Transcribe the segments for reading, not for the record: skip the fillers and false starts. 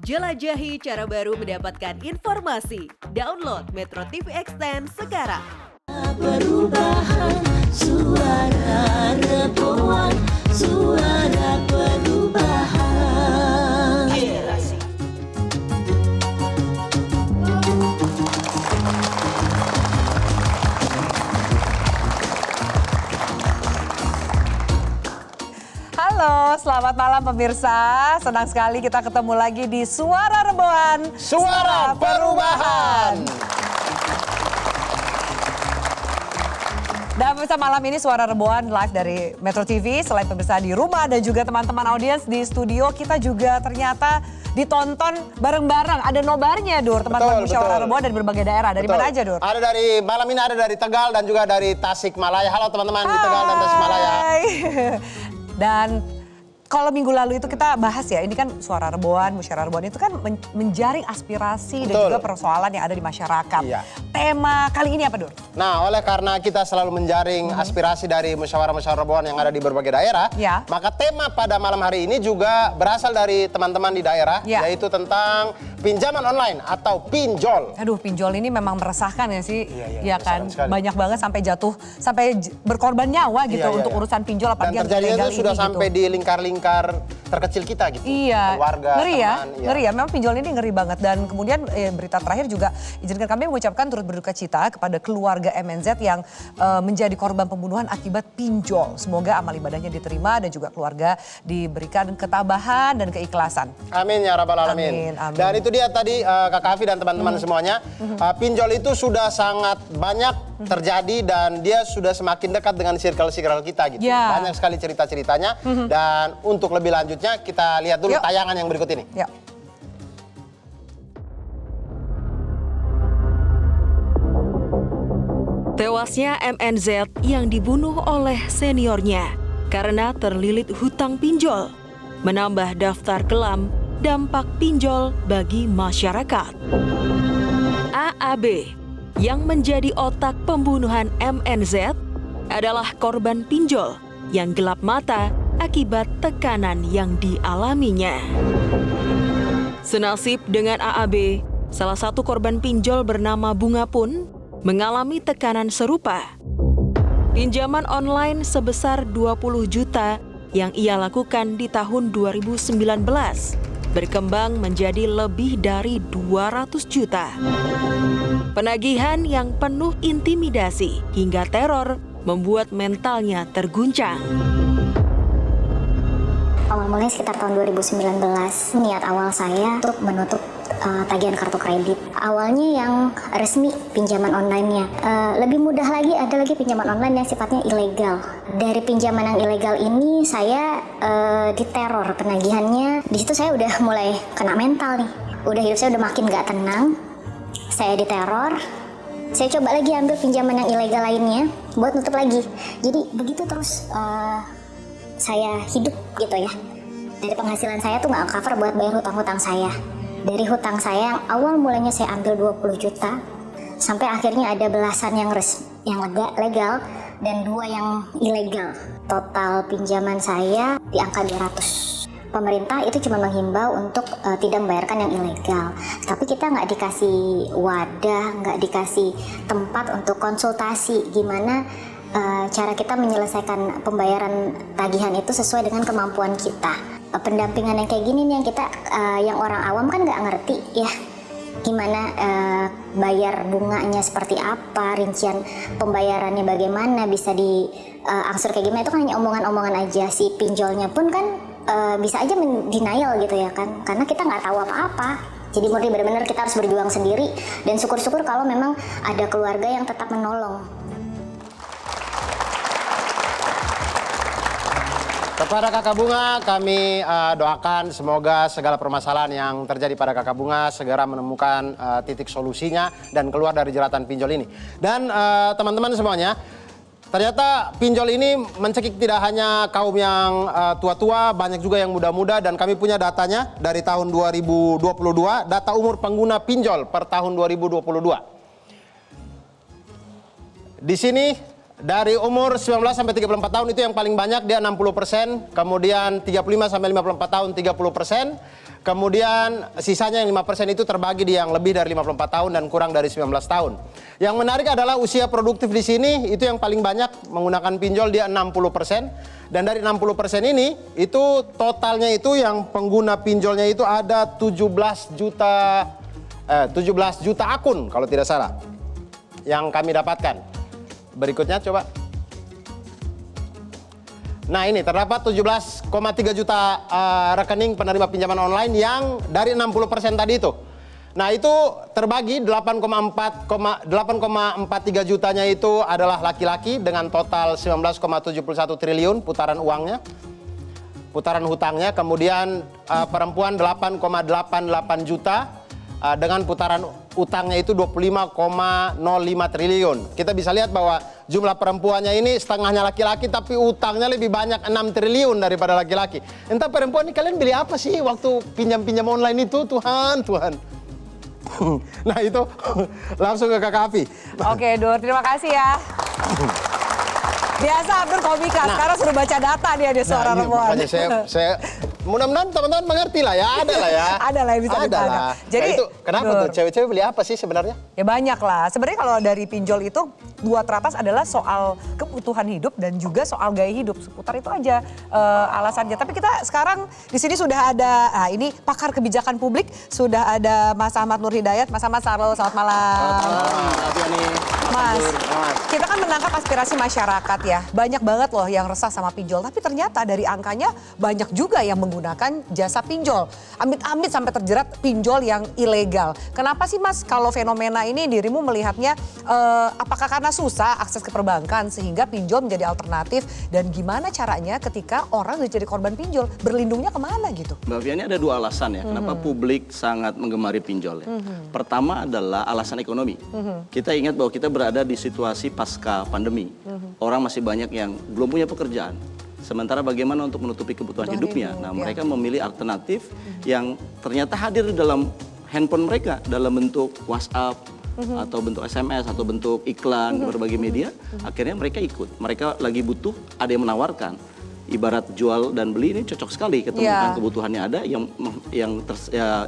Jelajahi cara baru mendapatkan informasi. Download Metro TV Extend sekarang. Perubahan, suara Reboan, suara perubahan. Generasi. Halo, selamat malam pemirsa. Senang sekali kita ketemu lagi di Suara Reboan, Suara Perubahan. Dan pemirsa, malam ini Suara Reboan live dari Metro TV. Selain pemirsa di rumah dan juga teman-teman audiens di studio, kita juga ternyata ditonton bareng-bareng. Ada nobarnya, Dur, teman-teman Musyawarah Reboan dari berbagai daerah. Dari mana aja, Dur? Ada dari malam ini, ada dari Tegal dan juga dari Tasikmalaya. Halo teman-teman di Tegal dan Tasikmalaya. Dan kalau minggu lalu itu kita bahas ya, ini kan Suara Reboan, Musyawarah Reboan itu kan menjaring aspirasi dan juga persoalan yang ada di masyarakat. Iya. Tema kali ini apa, Dur? Nah, oleh karena kita selalu menjaring aspirasi dari musyawarah-musyawarah Reboan yang ada di berbagai daerah, Ya. maka tema pada malam hari ini juga berasal dari teman-teman di daerah, Ya. yaitu tentang pinjaman online atau pinjol. Aduh, pinjol ini memang meresahkan ya sih, Iya, ya kan? meresahkan sekali. Banyak banget sampai jatuh, sampai berkorban nyawa gitu Iya, untuk iya. urusan pinjol Dan apalagi yang terjadinya ilegal itu sudah ini sampai gitu. di lingkar-lingkar terkecil kita gitu. Iya, Keluarga, ngeri ya, teman, iya. ngeri ya. Memang pinjol ini ngeri banget. Dan kemudian berita terakhir juga izinkan kami mengucapkan turut berduka cita kepada keluarga MNZ yang menjadi korban pembunuhan akibat pinjol. Semoga amal ibadahnya diterima dan juga keluarga diberikan ketabahan dan keikhlasan. Amin ya rabbal alamin. Amin, amin. Dan itu dia tadi Kak Afi dan teman-teman semuanya. Pinjol itu sudah sangat banyak terjadi dan dia sudah semakin dekat dengan circle-circle kita gitu. Ya. Banyak sekali cerita-ceritanya. Dan untuk lebih lanjutnya kita lihat dulu Yuk. tayangan yang berikut ini. Ya. Tewasnya MNZ yang dibunuh oleh seniornya karena terlilit hutang pinjol, menambah daftar kelam dampak pinjol bagi masyarakat. AAB yang menjadi otak pembunuhan MNZ adalah korban pinjol yang gelap mata akibat tekanan yang dialaminya. Senasib dengan AAB, salah satu korban pinjol bernama Bunga pun mengalami tekanan serupa. Pinjaman online sebesar 20 juta yang ia lakukan di tahun 2019 berkembang menjadi lebih dari 200 juta. Penagihan yang penuh intimidasi hingga teror membuat mentalnya terguncang. Awal mulai sekitar tahun 2019, niat awal saya untuk menutup tagihan kartu kredit. Awalnya yang resmi pinjaman online-nya. Lebih mudah lagi, ada lagi pinjaman online yang sifatnya ilegal. Dari pinjaman yang ilegal ini saya diteror penagihannya. Di situ saya udah mulai kena mental nih. Udah hidup saya udah makin gak tenang. Saya diteror. Saya coba lagi ambil pinjaman yang ilegal lainnya buat nutup lagi. Jadi begitu terus saya hidup gitu ya. Dari penghasilan saya tuh nggak cover buat bayar hutang-hutang saya. Dari hutang saya yang awal mulanya saya ambil 20 juta, sampai akhirnya ada belasan yang legal dan 2 yang ilegal. Total pinjaman saya di angka 200. Pemerintah itu cuma menghimbau untuk tidak membayarkan yang ilegal. Tapi kita nggak dikasih wadah, nggak dikasih tempat untuk konsultasi gimana cara kita menyelesaikan pembayaran tagihan itu sesuai dengan kemampuan kita. Pendampingan yang kayak gini nih yang kita, yang orang awam kan nggak ngerti ya gimana bayar bunganya seperti apa, rincian pembayarannya bagaimana, bisa diangsur kayak gimana, itu kan hanya omongan-omongan aja. Si pinjolnya pun kan bisa aja denial gitu ya kan, karena kita nggak tahu apa-apa. Jadi murni benar-benar kita harus berjuang sendiri dan syukur-syukur kalau memang ada keluarga yang tetap menolong. Kepada Kakak Bunga, kami doakan semoga segala permasalahan yang terjadi pada Kakak Bunga segera menemukan titik solusinya dan keluar dari jeratan pinjol ini. Dan teman-teman semuanya, ternyata pinjol ini mencekik tidak hanya kaum yang tua-tua, banyak juga yang muda-muda, dan kami punya datanya dari tahun 2022, data umur pengguna pinjol per tahun 2022. Di sini dari umur 19 sampai 34 tahun itu yang paling banyak, dia 60%, kemudian 35 sampai 54 tahun 30%, Kemudian sisanya yang 5% itu terbagi di yang lebih dari 54 tahun dan kurang dari 19 tahun. Yang menarik adalah usia produktif di sini itu yang paling banyak menggunakan pinjol, dia 60%. Dan dari 60% ini itu totalnya itu yang pengguna pinjolnya itu ada 17 juta akun kalau tidak salah yang kami dapatkan. Berikutnya coba. Nah ini terdapat 17,3 juta rekening penerima pinjaman online yang dari 60% tadi itu. Nah itu terbagi 8,43 jutanya itu adalah laki-laki dengan total 19,71 triliun putaran uangnya, putaran hutangnya. Kemudian perempuan 8,88 juta dengan putaran utangnya itu 25,05 triliun. Kita bisa lihat bahwa jumlah perempuannya ini setengahnya laki-laki tapi utangnya lebih banyak 6 triliun daripada laki-laki. Entah perempuan ini kalian beli apa sih waktu pinjam-pinjam online itu? Tuhan. Nah itu langsung ke Kakak Afi. Oke, Dur, terima kasih ya. Biasa Abdur komika, sekarang sudah baca data dia suara rembulan. Makanya saya mudah-mudahan teman-teman mengerti lah ya, ada lah ya. Ada lah yang bisa ditanya. Jadi nah, itu kenapa tuh cewek-cewek beli apa sih sebenarnya? Ya banyak lah. Sebenarnya kalau dari pinjol itu dua teratas adalah soal kebutuhan hidup dan juga soal gaya hidup. Seputar itu aja alasannya. Tapi kita sekarang di sini sudah ada, ini pakar kebijakan publik, sudah ada Mas Ahmad Nur Hidayat. Mas Ahmad, selamat malam. Mas, kita kan menangkap aspirasi masyarakat ya. Banyak banget loh yang resah sama pinjol. Tapi ternyata dari angkanya banyak juga yang menggunakan jasa pinjol. Amit-amit sampai terjerat pinjol yang ilegal. Kenapa sih Mas kalau fenomena ini dirimu melihatnya apakah karena susah akses ke perbankan sehingga pinjol menjadi alternatif? Dan gimana caranya ketika orang sudah jadi korban pinjol? Berlindungnya kemana gitu? Mbak Fia, ini ada dua alasan ya. Kenapa publik sangat menggemari pinjol ya. Pertama adalah alasan ekonomi. Kita ingat bahwa kita berada di situasi pasca pandemi. Orang masih banyak yang belum punya pekerjaan. Sementara bagaimana untuk menutupi kebutuhan hidupnya. Nah, mereka memilih alternatif yang ternyata hadir di dalam handphone mereka dalam bentuk WhatsApp atau bentuk SMS atau bentuk iklan di berbagai media. Akhirnya mereka ikut. Mereka lagi butuh, ada yang menawarkan. Ibarat jual dan beli ini cocok sekali, ketemukan kebutuhannya ada,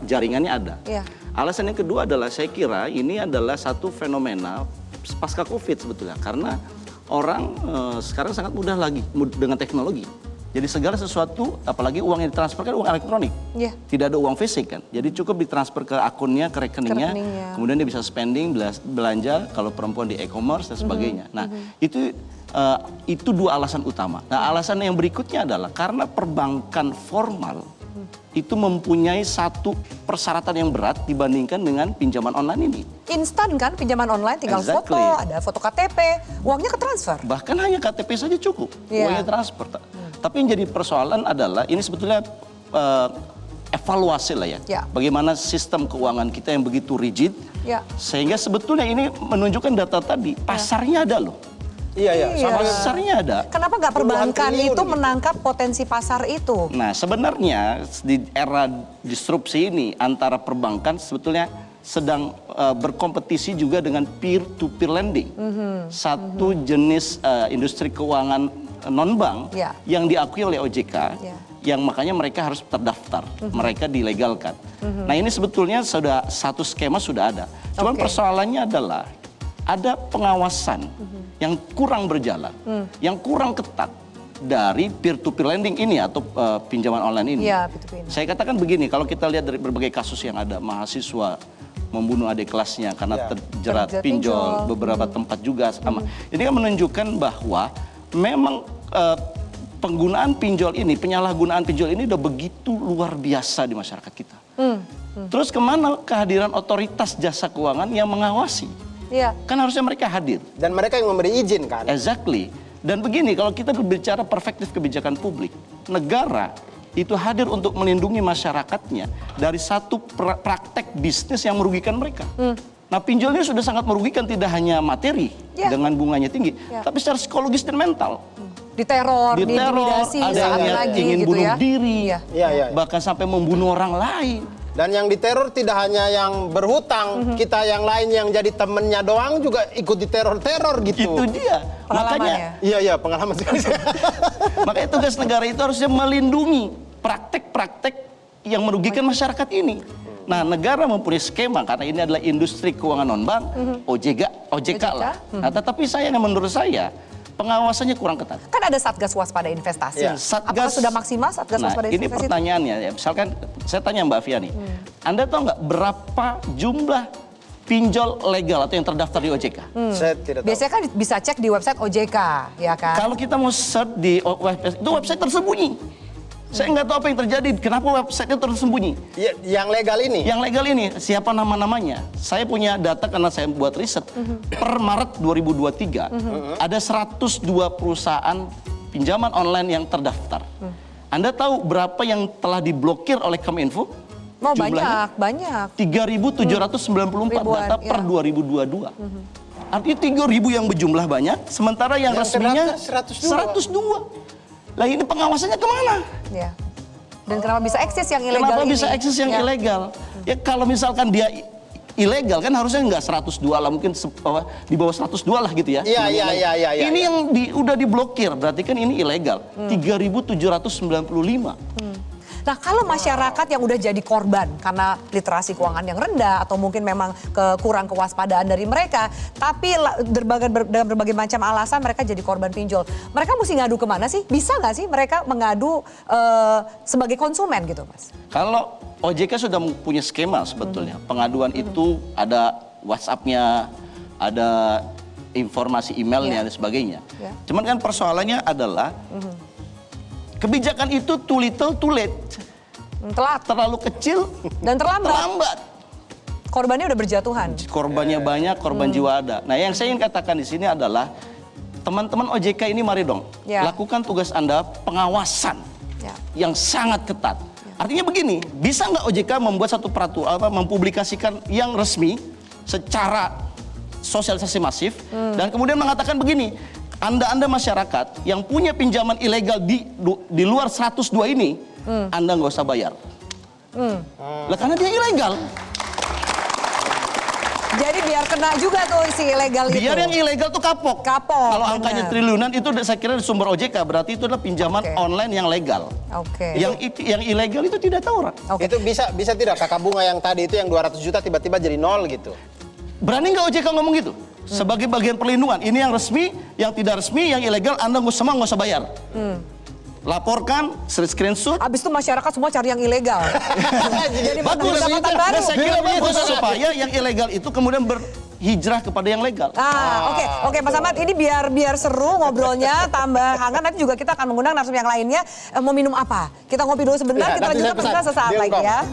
jaringannya ada. Alasan yang kedua adalah saya kira ini adalah satu fenomena pasca Covid sebetulnya, karena orang sekarang sangat mudah lagi dengan teknologi. Jadi segala sesuatu, apalagi uang yang ditransfer kan uang elektronik. Tidak ada uang fisik kan. Jadi cukup ditransfer ke akunnya, ke rekeningnya. Kemudian dia bisa spending, belanja, kalau perempuan di e-commerce dan sebagainya. Nah itu dua alasan utama. Nah alasan yang berikutnya adalah karena perbankan formal itu mempunyai satu persyaratan yang berat dibandingkan dengan pinjaman online ini. Instan kan pinjaman online, tinggal foto, ada foto KTP, uangnya ketransfer. Bahkan hanya KTP saja cukup, uangnya transfer. Tapi yang jadi persoalan adalah ini sebetulnya evaluasi lah ya. Bagaimana sistem keuangan kita yang begitu rigid, sehingga sebetulnya ini menunjukkan data tadi, pasarnya ada loh. Pasarnya ada. Kenapa nggak perbankan itu menangkap potensi pasar itu? Nah sebenarnya di era disrupsi ini antara perbankan sebetulnya sedang berkompetisi juga dengan peer-to-peer lending. Satu jenis industri keuangan non-bank yang diakui oleh OJK, yang makanya mereka harus terdaftar, mereka dilegalkan. Nah ini sebetulnya sudah satu skema sudah ada. Cuman persoalannya adalah ada pengawasan yang kurang berjalan, yang kurang ketat dari peer-to-peer lending ini atau pinjaman online ini. Saya katakan begini, kalau kita lihat dari berbagai kasus yang ada, mahasiswa membunuh adik kelasnya karena terjerat pinjol, beberapa tempat juga sama. Ini kan menunjukkan bahwa memang penggunaan pinjol ini, penyalahgunaan pinjol ini udah begitu luar biasa di masyarakat kita. Terus kemana kehadiran otoritas jasa keuangan yang mengawasi? Kan harusnya mereka hadir. Dan mereka yang memberi izin kan? Exactly. Dan begini, kalau kita berbicara perspektif kebijakan publik, negara itu hadir untuk melindungi masyarakatnya dari satu praktek bisnis yang merugikan mereka. Nah pinjol ini sudah sangat merugikan, tidak hanya materi dengan bunganya tinggi, tapi secara psikologis dan mental. Diteror, diintimidasi, ada yang ingin gitu bunuh diri, bahkan sampai membunuh orang lain. Dan yang diteror tidak hanya yang berhutang, kita yang lain yang jadi temennya doang juga ikut diteror-teror gitu. Itu dia. Makanya, pengalaman sekali. Makanya tugas negara itu harusnya melindungi praktek-praktek yang merugikan masyarakat ini. Nah, negara mempunyai skema karena ini adalah industri keuangan non-bank, OJK lah. Nah, tetapi menurut saya pengawasannya kurang ketat. Kan ada Satgas Waspada Investasi. Ya, Apakah sudah maksimal Satgas Waspada ini Investasi? pertanyaannya ya. Misalkan saya tanya Mbak Fia nih, Anda tahu nggak berapa jumlah pinjol legal atau yang terdaftar di OJK? Saya tidak tahu. Biasanya kan bisa cek di website OJK, ya kan? Kalau kita mau search di website, itu website tersembunyi. Saya nggak tahu apa yang terjadi, kenapa website-nya tersembunyi. Ya, yang legal ini? Yang legal ini, siapa nama-namanya? Saya punya data karena saya buat riset. Per Maret 2023, ada 102 perusahaan pinjaman online yang terdaftar. Anda tahu berapa yang telah diblokir oleh Kominfo? Oh, Jumlahnya? banyak. 3.794 Ribuan, data per ya. 2022. Artinya 3.000 yang berjumlah banyak, sementara yang resminya terdaftar 102. Lah ini pengawasannya kemana? Ya. Dan kenapa bisa eksis yang ilegal Kenapa ini? bisa eksis yang Ya. ilegal? Ya kalau misalkan dia ilegal kan harusnya nggak 102 lah, mungkin di bawah 102 lah gitu ya. Iya. Ini yang udah diblokir, berarti kan ini ilegal. 3.795. Nah, kalau masyarakat yang udah jadi korban karena literasi keuangan yang rendah atau mungkin memang kurang kewaspadaan dari mereka, tapi dengan berbagai macam alasan mereka jadi korban pinjol, mereka mesti ngadu kemana sih? Bisa nggak sih mereka mengadu sebagai konsumen gitu, Mas? Kalau OJK sudah punya skema sebetulnya, pengaduan itu ada WhatsApp-nya, ada informasi emailnya dan sebagainya. Cuman kan persoalannya adalah kebijakan itu too little too late. Telat. Terlalu kecil Dan terlambat. Korbannya udah berjatuhan. Korbannya banyak, korban jiwa ada. Nah, yang saya ingin katakan di sini adalah teman-teman OJK ini mari dong lakukan tugas Anda pengawasan yang sangat ketat. Artinya begini, bisa nggak OJK membuat satu peraturan, mempublikasikan yang resmi secara sosialisasi masif dan kemudian mengatakan begini, Anda masyarakat yang punya pinjaman ilegal di luar 102 ini, Anda nggak usah bayar. Lah karena dia ilegal. Jadi biar kena juga tuh si ilegal itu. Biar yang ilegal tuh kapok. Kalau angkanya triliunan itu saya kira di sumber OJK, berarti itu adalah pinjaman online yang legal. Yang ilegal itu tidak tahu orang. Itu bisa tidak Kakak Bunga yang tadi itu yang 200 juta tiba-tiba jadi nol gitu? Berani nggak OJK ngomong gitu? Sebagai bagian perlindungan, ini yang resmi, yang tidak resmi, yang ilegal, Anda nggak usah bayar. Laporkan, screenshot. Abis itu masyarakat semua cari yang ilegal. Jadi bagus, pendapatan baru. saya kira bagus supaya yang ilegal itu kemudian berhijrah kepada yang legal. Oke, Mas Ahmad, ini biar seru ngobrolnya, tambah hangat. Nanti juga kita akan mengundang narsum yang lainnya. Mau minum apa? Kita ngopi dulu sebentar, kita lanjutkan sesaat lagi ya.